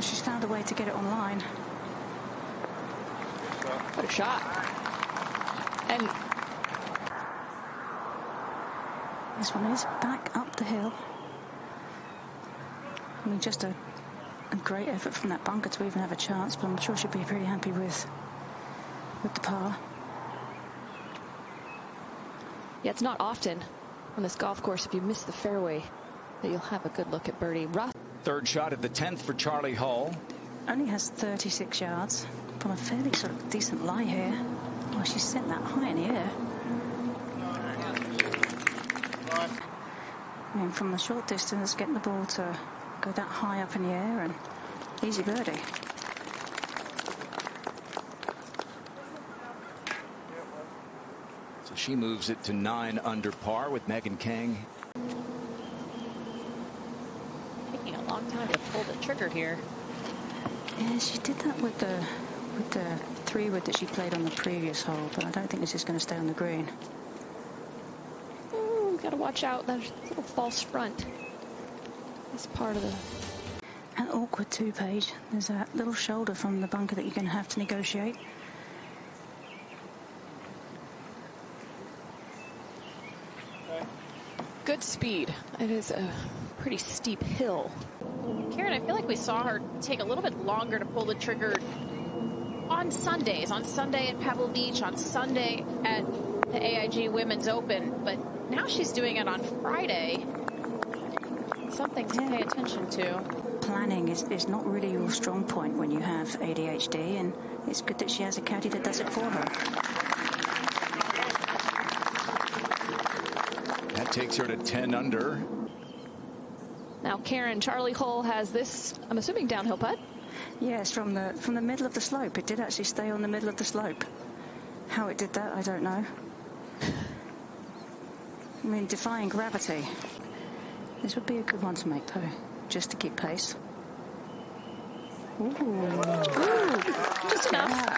She's found a way to get it online. What a shot. And this one is back up the hill. I mean, just a great effort from that bunker to even have a chance, but I'm sure she'll be pretty happy with the par. Yeah, it's not often on this golf course, if you miss the fairway, that you'll have a good look at birdie. Rough. Third shot at the 10th for Charley Hull. Only has 36 yards from a fairly sort of decent lie here. Well, she's sent that high in the air. I mean, from a short distance, getting the ball to go that high up in the air, and easy birdie. So she moves it to 9 under par with Megan Kang. Taking a long time to pull the trigger here. Yeah, she did that with the 3-wood that she played on the previous hole, but I don't think this is going to stay on the green. Ooh, got to watch out. There's a little false front. This part of the... And awkward too, Paige. There's a little shoulder from the bunker that you're going to have to negotiate. Good speed. It is a pretty steep hill. Karen, I feel like we saw her take a little bit longer to pull the trigger on Sundays. On Sunday at Pebble Beach, on Sunday at the AIG Women's Open. But now she's doing it on Friday. Something to pay attention to. Planning is not really your strong point when you have ADHD, and it's good that she has a caddy that does it for her. That takes her to 10 under. Now Karen, Charley Hull has this, I'm assuming, downhill putt. Yes, from the middle of the slope. It did actually stay on the middle of the slope. How it did that, I don't know. I mean, defying gravity. This would be a good one to make, though, just to keep pace. Ooh. Ooh, just enough.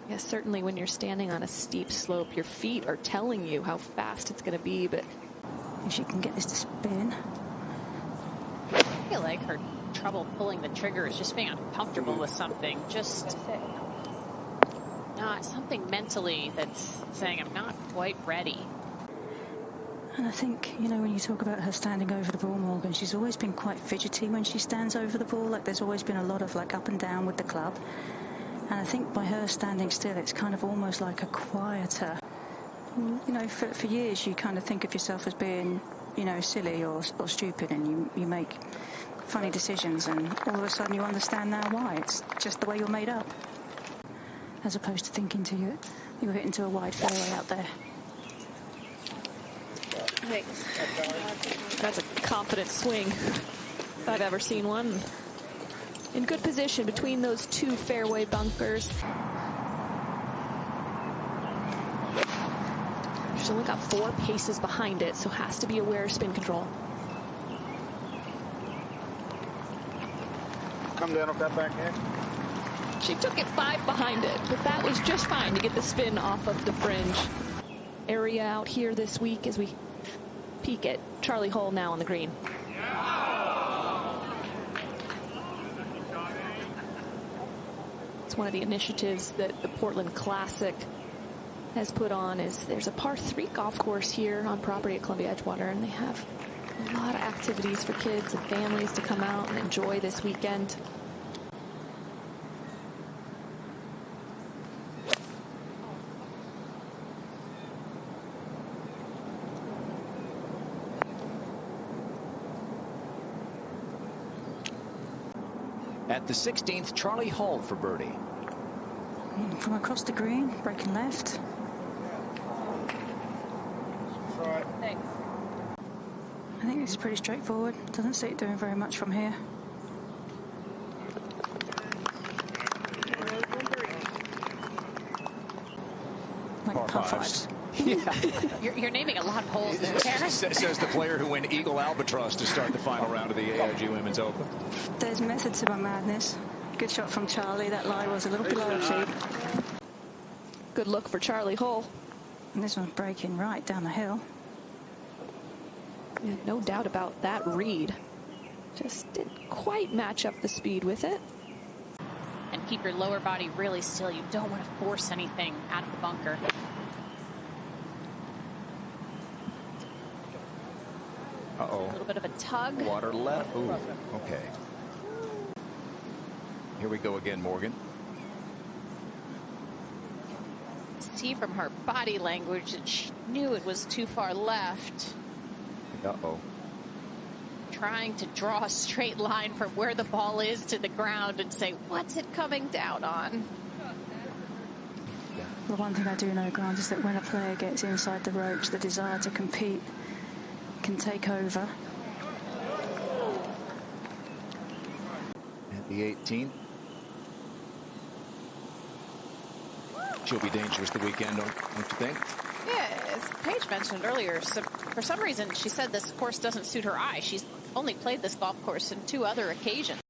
Yes, certainly when you're standing on a steep slope, your feet are telling you how fast it's going to be, but if she can get this to spin. I feel like her trouble pulling the trigger is just being uncomfortable with something. Just not something mentally that's saying, I'm not quite ready. And I think, you know, when you talk about her standing over the ball, Morgan, she's always been quite fidgety when she stands over the ball. Like, there's always been a lot of, like, up and down with the club. And I think by her standing still, it's kind of almost like a quieter. You know, for years, you kind of think of yourself as being, you know, silly or stupid, and you make funny decisions, and all of a sudden you understand now why. It's just the way you're made up. As opposed to thinking you're hitting to a wide fairway out there. that's a confident swing if I've ever seen one. In good position between those two fairway bunkers. She's only got 4 paces behind it, so has to be aware of spin control. Come down off that back edge. She took it 5 behind it, but that was just fine to get the spin off of the fringe. Area out here this week as we peek at Charley Hull now on the green. It's one of the initiatives that the Portland Classic has put on. Is there's a par 3 golf course here on property at Columbia Edgewater, and they have a lot of activities for kids and families to come out and enjoy this weekend. At the 16th, Charley Hull for birdie. From across the green, breaking left. Thanks. I think this is pretty straightforward. Doesn't see it doing very much from here. Like par 5s. Yeah. You're naming a lot of holes there, Karen. Says the player who went Eagle Albatross to start the final round of the AIG Women's Open. There's method to my madness. Good shot from Charley. That lie was a little below her feet. Good look for Charley Hull. And this one's breaking right down the hill. Yeah, no doubt about that read. Just didn't quite match up the speed with it. And keep your lower body really still. You don't want to force anything out of the bunker. Uh-oh. A little bit of a tug. Water left. Ooh, okay. Here we go again, Morgan. See from her body language that she knew it was too far left. Uh-oh. Trying to draw a straight line from where the ball is to the ground and say, what's it coming down on? The one thing I do know, Grant, is that when a player gets inside the ropes, the desire to compete can take over. At the 18th. She'll be dangerous the weekend, don't you think? Yeah, as Paige mentioned earlier, so for some reason she said this course doesn't suit her eye. She's only played this golf course on 2 other occasions.